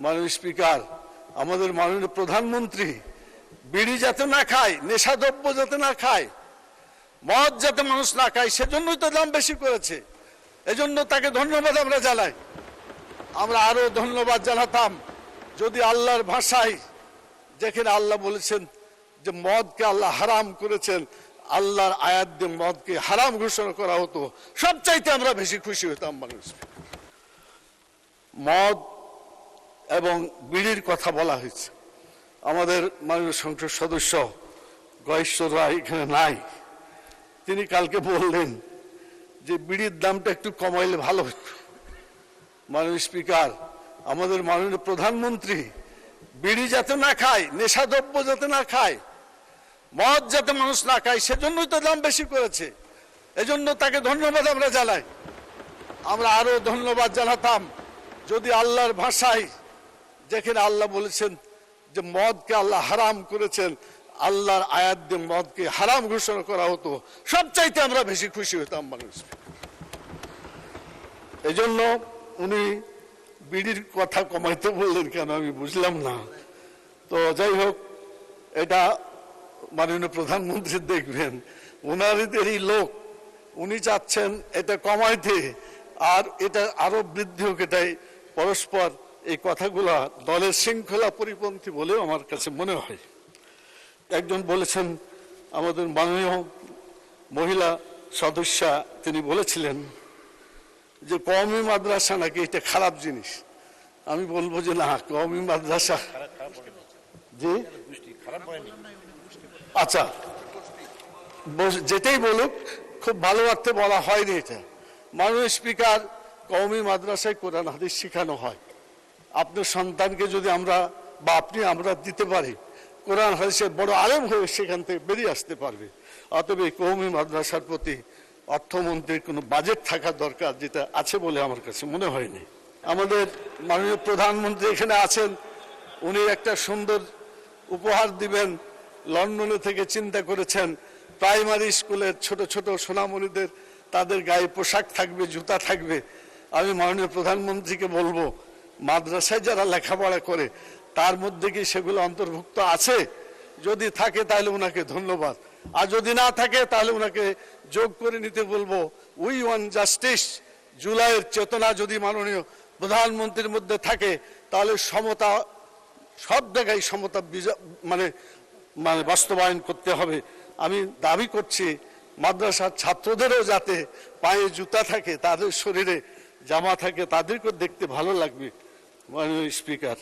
মাননীয় স্পিকার, আমাদের মাননীয় প্রধানমন্ত্রী বিড়ি যাতে না খায়, নেশাদ্রব্য যাতে না খায়, মদ যাতে মানুষ না খায়, সেজন্যই তো দাম বেশি করেছে। এজন্য তাকে ধন্যবাদ আমরা জানাই। আমরা আরো ধন্যবাদ জানাতাম যদি আল্লাহর ভাষায়, যেখানে আল্লাহ বলেছেন যে মদকে আল্লাহ হারাম করেছেন, আল্লাহর আয়াত দিয়ে মদকে হারাম ঘোষণা করা হতো, সবচাইতে আমরা বেশি খুশি হতাম। মানুষ মদ এবং বিড়ির কথা বলা হয়েছে। আমাদের মাননীয় সংসদ সদস্য গয়েশ্বর রায় এখানে নাই, তিনি কালকে বললেন যে বিড়ির দামটা একটু কমাইলে ভালো হতো। মাননীয় স্পিকার, আমাদের মাননীয় প্রধানমন্ত্রী বিড়ি যাতে না খায়, নেশাদ্রব্য যাতে না খায়, মদ যাতে মানুষ না খায়, সেজন্যই তো দাম বেশি করেছে। এজন্য তাকে ধন্যবাদ আমরা জানাই। আমরা আরো ধন্যবাদ জানাতাম যদি আল্লাহর ভাষায়, যেখানে আল্লাহ বলেছেন যে মদকে আল্লাহ হারাম করেছেন, আল্লাহর আয়াত দিয়ে মদকে হারাম ঘোষণা করা হতো, সবচাইতে আমরা বেশি খুশি হতাম। মানুষ এজন্য উনি বিড়ির কথা কমাইতে বললেন কেন আমি বুঝলাম না। তো যাই হোক, এটা মাননীয় প্রধানমন্ত্রী দেখবেন, ওনাদেরই লোক, উনি চাচ্ছেন এটা কমাইতে, আর এটা আরো বৃদ্ধি হোক। এটাই পরস্পর এই কথাগুলা দলের শৃঙ্খলা পরিপন্থী বলেও আমার কাছে মনে হয়। একজন বলেছেন, আমাদের মাননীয় মহিলা সদস্যা, তিনি বলেছিলেন যে কওমি মাদ্রাসা নাকি এটা খারাপ জিনিস। আমি বলবো যে না, কওমি মাদ্রাসা জি আচ্ছা যেটাই বলুক, খুব ভালো অর্থে বলা হয়নি এটা। মাননীয় স্পিকার, কওমি মাদ্রাসায় কোরআন হাদিস শেখানো হয়। আপনার সন্তানকে যদি আমরা বা আমরা দিতে পারি, কোরআন হাদিসের বড় আলেম হয়ে সেখান থেকে বেরিয়ে আসতে পারবে। অতএব এই কওমি মাদ্রাসার প্রতি অর্থমন্ত্রীর কোনো বাজেট থাকা দরকার, যেটা আছে বলে আমার কাছে মনে হয়নি। আমাদের মাননীয় প্রধানমন্ত্রী এখানে আছেন, উনি একটা সুন্দর উপহার দিবেন, লন্ডনে থেকে চিন্তা করেছেন। প্রাইমারি স্কুলের ছোট ছোট সোনামণিদের তাদের গায়ে পোশাক থাকবে, জুতা থাকবে। আমি মাননীয় প্রধানমন্ত্রীকে বলবো, মাদ্রাসায় যারা লেখাপড়া করে তার মধ্যে কি সেগুলো অন্তর্ভুক্ত আছে? যদি থাকে তাহলে ওনাকে ধন্যবাদ, আর যদি না থাকে তাহলে ওনাকে যোগ করে নিতে বলবো। উই ওয়ান্ট জাস্টিস, জুলাইয়ের চেতনা যদি মাননীয় প্রধানমন্ত্রীর মধ্যে থাকে, তাহলে সমতা, সব জায়গায় সমতা মানে বাস্তবায়ন করতে হবে। আমি দাবি করছি মাদ্রাসার ছাত্রদেরও যাতে পায়ে জুতা থাকে, তাদের শরীরে জামা থাকে, তাদেরকেও দেখতে ভালো লাগবে। মাননীয় স্পিকার।